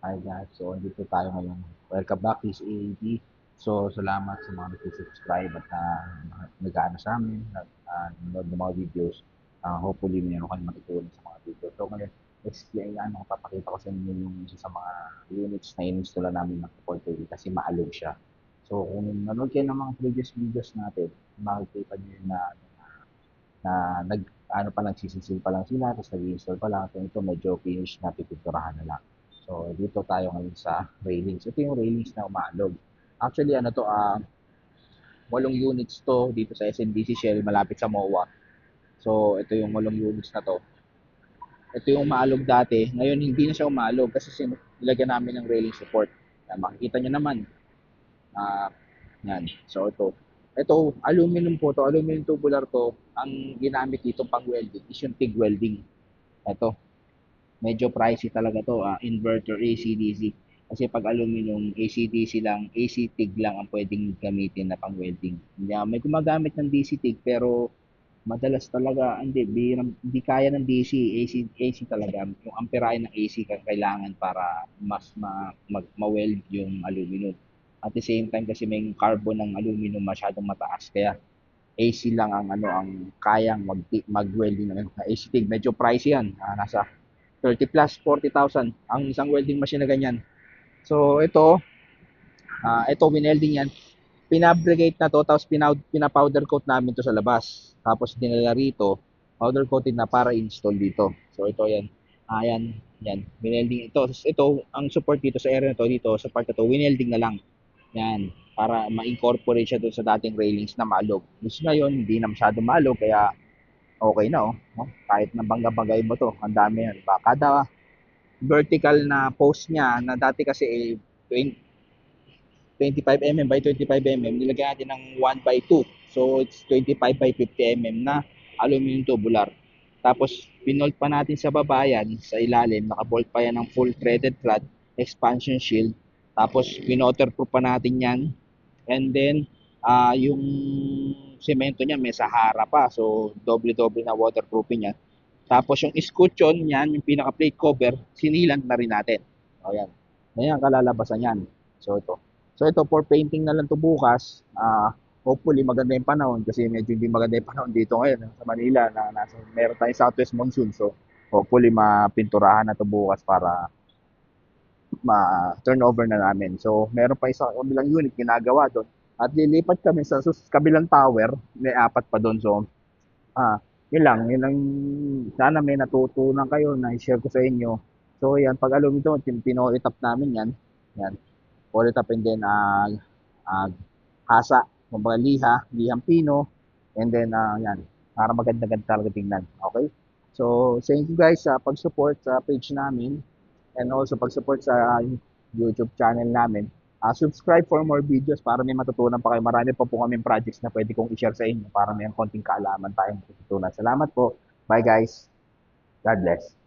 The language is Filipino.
Hi guys, so dito tayo ngayon. Welcome back, this is AAD. So, salamat sa mga nag-subscribe at nag-ano sa amin, nanonood ng mga videos. Hopefully, meron kayong matutunan sa mga videos. So, ngayon, explain, papakita ko sa inyo yung isa sa mga units na in-install namin ng Apple TV kasi maalog siya. So, kung nanood kayo ng mga previous videos natin, makikita nyo yun na ano pa lang, sisisil pa lang sila, tapos nag-install pa lang. So, ito medyo finish na, pipinturahan na lang. So, dito tayo ngayon sa railings. Ito yung railings na umaalog. Actually, ano to, 8 units to dito sa SNDC Shell, malapit sa MOA. So, ito yung 8 units na to. Ito yung umaalog dati. Ngayon, hindi na siya umaalog kasi nilagyan namin ng railing support. Yan, makikita nyo naman. Ah, yan. So, ito. Ito, aluminum po to. Aluminum tubular to. Ang ginamit dito pang welding is yung TIG welding. Ito. Medyo pricey talaga to, inverter AC-DC. Kasi pag aluminum, AC-DC lang, AC TIG lang ang pwedeng gamitin na pang welding. May gumagamit ng DC TIG pero madalas talaga, hindi kaya ng DC, AC talaga. Yung amperahe ng AC kailangan para mas ma-weld yung aluminum. At the same time kasi may carbon ng aluminum masyadong mataas kaya AC lang ang kayang mag-welding ng AC TIG. Medyo pricey yan. Nasa 30 plus 40,000 ang isang welding machine na ganyan. So ito winelding yan. Pinabrigate na to tapos pinapowder coat namin to sa labas. Tapos dinala rito, powder coated na para install dito. So ito yan. Yan. Winelding ito. Tapos ito, ang support dito sa area na to, dito sa part na to, winelding na lang. Yan. Para ma-incorporate siya doon sa dating railings na malog. Mas ngayon, hindi na masyado malog, kaya okay na oh. No? Kahit na bangga-banggain mo to, ang dami yan. Kada vertical na post niya na dati kasi 25 mm by 25 mm, nilagyan natin ng 1/2. So it's 25 by 50 mm na aluminum tubular. Tapos pinolt pa natin sa baba yan, sa ilalim, nakabolt pa yan ng full threaded flat, expansion shield. Tapos pinoterproof pa natin yan. And then yung semento niya may Sahara pa. So doble-doble na waterproofing yan. Tapos yung escutcheon niyan, yung pinaka plate cover, sinilan na rin natin. O yan. Yan ang kalalabasan yan. So ito. So ito for painting na lang to bukas. Hopefully maganda yung panahon kasi medyo hindi maganda yung panahon dito ngayon sa Manila na meron tayong southwest monsoon. So hopefully mapinturahan na to bukas para ma-turnover na namin. So meron pa isang kabilang unit ginagawa doon. At lilipat kami sa kabilang tower, may apat pa doon. So yun lang, yun lang, sana may natutunan kayo na i-share ko sa inyo. So yan, pag alam ito, pino-etap namin yan. Yan, ulit up and then hasa, kumbaga lihang pino, and then yan, para maganda-ganda talaga tingnan. Okay? So, thank you guys sa pag-support sa page namin and also pag-support sa YouTube channel namin. Subscribe for more videos para may matutunan pa kayo. Marami pa po kaming projects na pwede kong i-share sa inyo para may konting kaalaman tayong matutunan. Salamat po. Bye guys. God bless.